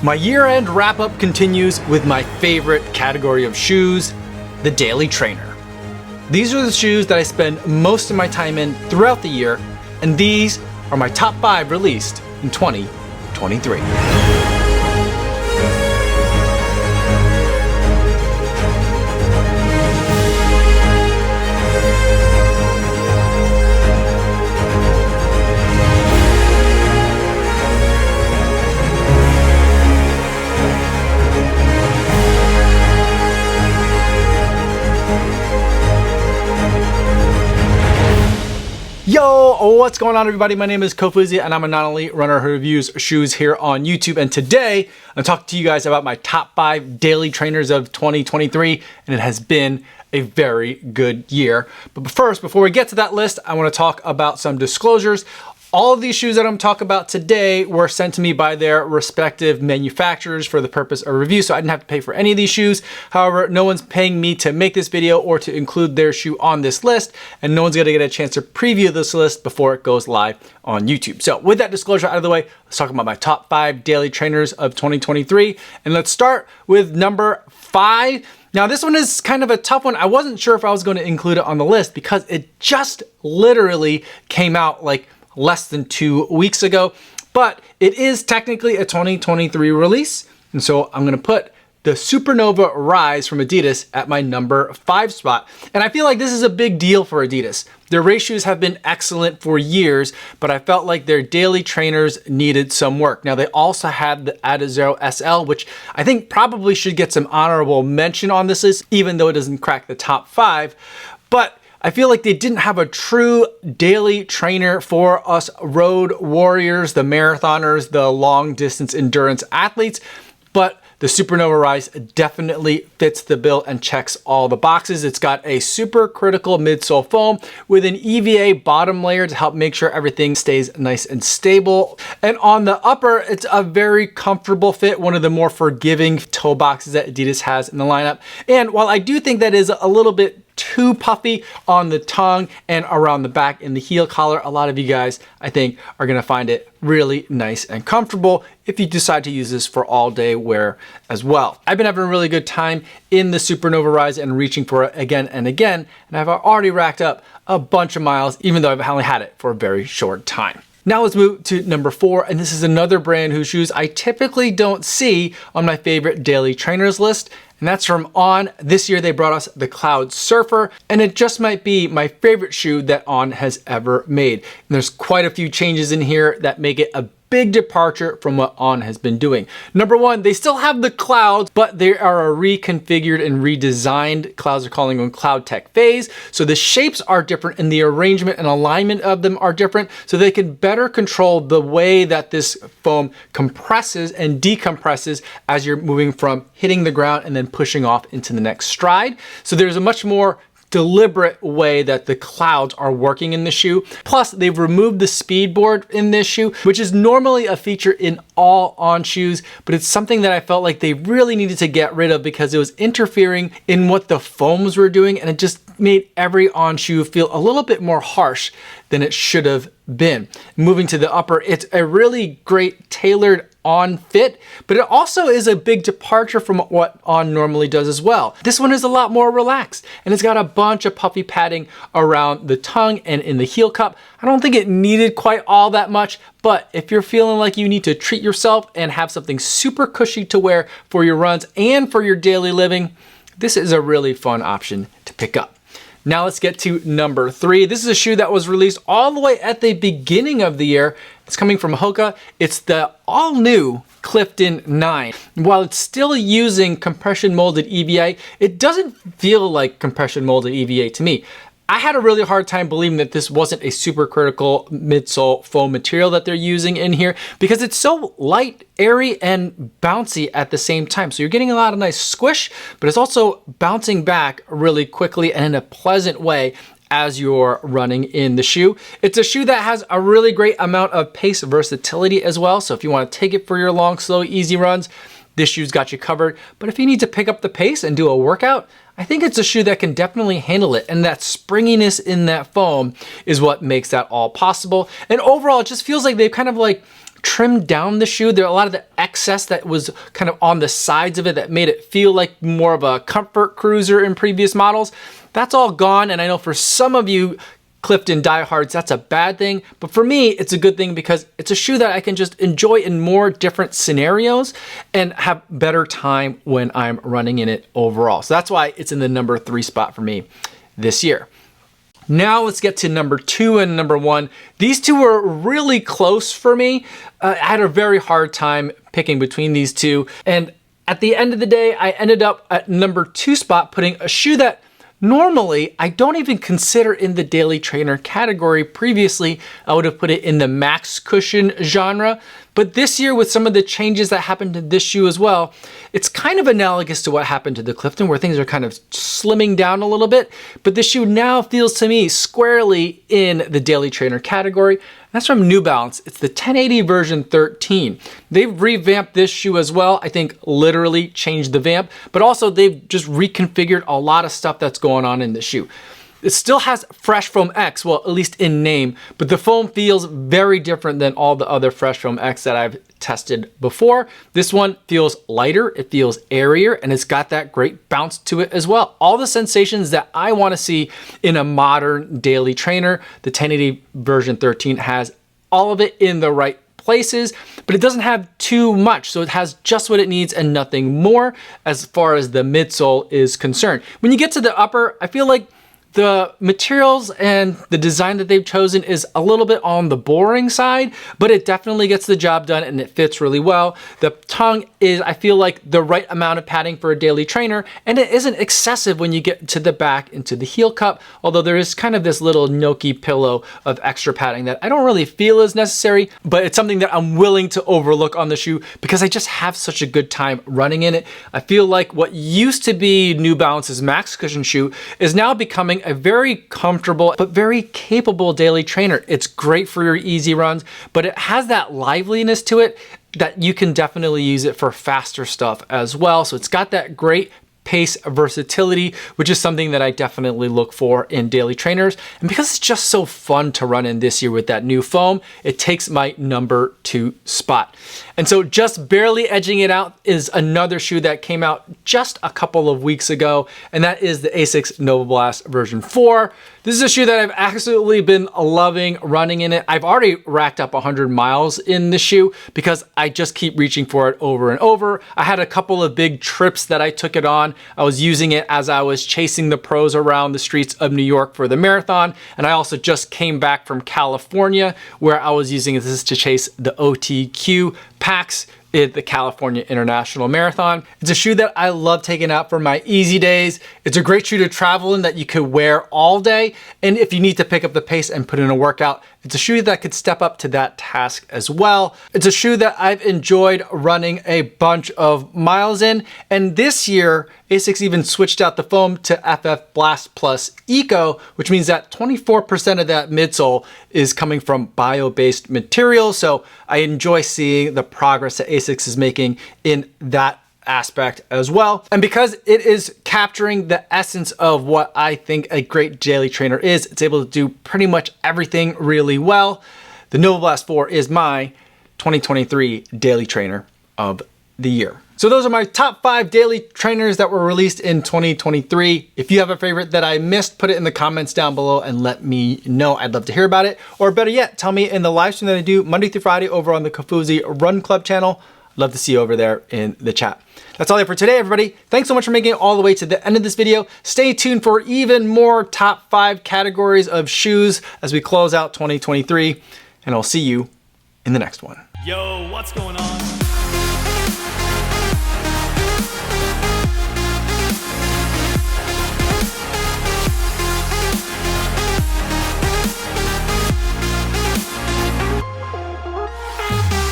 My year-end wrap-up continues with my favorite category of shoes, the daily trainer. These are the shoes that I spend most of my time in throughout the year, and these are my top 5 released in 2023. Yo, what's going on everybody? My name is Kofuzi and I'm a not only runner who reviews shoes here on YouTube, and today I'm talking to you guys about my top 5 daily trainers of 2023, and it has been a very good year. But first, before we get to that list, I want to talk about some disclosures. All of these shoes that I'm talking about today were sent to me by their respective manufacturers for the purpose of review, so I didn't have to pay for any of these shoes. However, no one's paying me to make this video or to include their shoe on this list, and no one's gonna get a chance to preview this list before it goes live on YouTube. So with that disclosure out of the way, let's talk about my top 5 daily trainers of 2023. And let's start with number 5. Now this one is kind of a tough one. I wasn't sure if I was going to include it on the list because it just literally came out like less than 2 weeks ago, but it is technically a 2023 release. And so I'm gonna put the Supernova Rise from Adidas at my number 5 spot. And I feel like this is a big deal for Adidas. Their race shoes have been excellent for years, but I felt like their daily trainers needed some work. Now they also had the Adidas SL, which I think probably should get some honorable mention on this list, even though it doesn't crack the top 5. But I feel like they didn't have a true daily trainer for us road warriors, the marathoners, the long distance endurance athletes, but the Supernova Rise definitely fits the bill and checks all the boxes. It's got a supercritical midsole foam with an EVA bottom layer to help make sure everything stays nice and stable. And on the upper, it's a very comfortable fit, one of the more forgiving toe boxes that Adidas has in the lineup. And while I do think that is a little bit too puffy on the tongue and around the back in the heel collar, a lot of you guys, I think, are gonna find it really nice and comfortable if you decide to use this for all day wear as well. I've been having a really good time in the Supernova Rise and reaching for it again and again, and I've already racked up a bunch of miles, even though I've only had it for a very short time. Now let's move to number 4, and this is another brand whose shoes I typically don't see on my favorite daily trainers list, and that's from On. This year they brought us the Cloudsurfer, and it just might be my favorite shoe that On has ever made. And there's quite a few changes in here that make it a big departure from what On has been doing. Number 1, they still have the clouds, but they are a reconfigured and redesigned, clouds are calling them Cloudtec phase. So the shapes are different and the arrangement and alignment of them are different, so they can better control the way that this foam compresses and decompresses as you're moving from hitting the ground and then pushing off into the next stride. So there's a much more deliberate way that the clouds are working in the shoe. Plus, they've removed the speedboard in this shoe, which is normally a feature in all On shoes, but it's something that I felt like they really needed to get rid of because it was interfering in what the foams were doing, and it just made every On shoe feel a little bit more harsh than it should have been. Moving to the upper, it's a really great tailored On fit, but it also is a big departure from what On normally does as well. This one is a lot more relaxed, and it's got a bunch of puffy padding around the tongue and in the heel cup. I don't think it needed quite all that much, but if you're feeling like you need to treat yourself and have something super cushy to wear for your runs and for your daily living, this is a really fun option to pick up. Now let's get to number 3. This is a shoe that was released all the way at the beginning of the year. It's coming from Hoka. It's the all-new Clifton 9. While it's still using compression molded EVA, it doesn't feel like compression molded EVA to me. I had a really hard time believing that this wasn't a supercritical midsole foam material that they're using in here because it's so light, airy, and bouncy at the same time. So you're getting a lot of nice squish, but it's also bouncing back really quickly and in a pleasant way as you're running in the shoe. It's a shoe that has a really great amount of pace versatility as well. So if you want to take it for your long, slow, easy runs, this shoe's got you covered. But if you need to pick up the pace and do a workout, I think it's a shoe that can definitely handle it, and that springiness in that foam is what makes that all possible. And overall, it just feels like they've kind of like trimmed down the shoe. There are a lot of the excess that was kind of on the sides of it that made it feel like more of a comfort cruiser in previous models. That's all gone, and I know for some of you Clifton diehards, that's a bad thing, but for me, it's a good thing because it's a shoe that I can just enjoy in more different scenarios and have better time when I'm running in it overall. So that's why it's in the number 3 spot for me this year. Now let's get to number 2 and number 1. These two were really close for me. I had a very hard time picking between these two, and at the end of the day, I ended up at number 2 spot putting a shoe that normally, I don't even consider in the daily trainer category. Previously, I would have put it in the max cushion genre. But this year, with some of the changes that happened to this shoe as well, it's kind of analogous to what happened to the Clifton, where things are kind of slimming down a little bit. But this shoe now feels to me squarely in the daily trainer category. That's from New Balance. It's the 1080 version 13. They've revamped this shoe as well. I think literally changed the vamp, but also they've just reconfigured a lot of stuff that's going on in the shoe. It still has Fresh Foam X, well, at least in name, but the foam feels very different than all the other Fresh Foam X that I've tested before. This one feels lighter, it feels airier, and it's got that great bounce to it as well. All the sensations that I want to see in a modern daily trainer, the 1080 version 13 has all of it in the right places, but it doesn't have too much. So it has just what it needs and nothing more as far as the midsole is concerned. When you get to the upper, I feel like the materials and the design that they've chosen is a little bit on the boring side, but it definitely gets the job done and it fits really well. The tongue is, I feel like, the right amount of padding for a daily trainer, and it isn't excessive when you get to the back into the heel cup, although there is kind of this little gnocchi pillow of extra padding that I don't really feel is necessary, but it's something that I'm willing to overlook on the shoe because I just have such a good time running in it. I feel like what used to be New Balance's max cushion shoe is now becoming a very comfortable but very capable daily trainer. It's great for your easy runs, but it has that liveliness to it that you can definitely use it for faster stuff as well. So it's got that great pace versatility, which is something that I definitely look for in daily trainers. And because it's just so fun to run in this year with that new foam, it takes my number 2 spot. And so just barely edging it out is another shoe that came out just a couple of weeks ago, and that is the ASICS novablast version 4. This is a shoe that I've absolutely been loving running in it. I've already racked up 100 miles in the shoe because I just keep reaching for it over and over. I had a couple of big trips that I took it on. I was using it as I was chasing the pros around the streets of New York for the marathon. And I also just came back from California where I was using this to chase the OTQ packs at the California International Marathon. It's a shoe that I love taking out for my easy days. It's a great shoe to travel in that you could wear all day. And if you need to pick up the pace and put in a workout, it's a shoe that could step up to that task as well. It's a shoe that I've enjoyed running a bunch of miles in. And this year, ASICS even switched out the foam to FF Blast Plus Eco, which means that 24% of that midsole is coming from bio-based materials. So I enjoy seeing the progress that ASICS is making in that aspect as well. And because it is capturing the essence of what I think a great daily trainer is, it's able to do pretty much everything really well. The novablast 4 is my 2023 daily trainer of the year. So those are my top 5 daily trainers that were released in 2023. If you have a favorite that I missed, put it in the comments down below and let me know. I'd love to hear about it. Or better yet, tell me in the live stream that I do Monday through Friday over on the Kofuzi Run Club channel. Love to see you over there in the chat. That's all I have for today, everybody. Thanks so much for making it all the way to the end of this video. Stay tuned for even more top 5 categories of shoes as we close out 2023, and I'll see you in the next one. Yo, what's going on?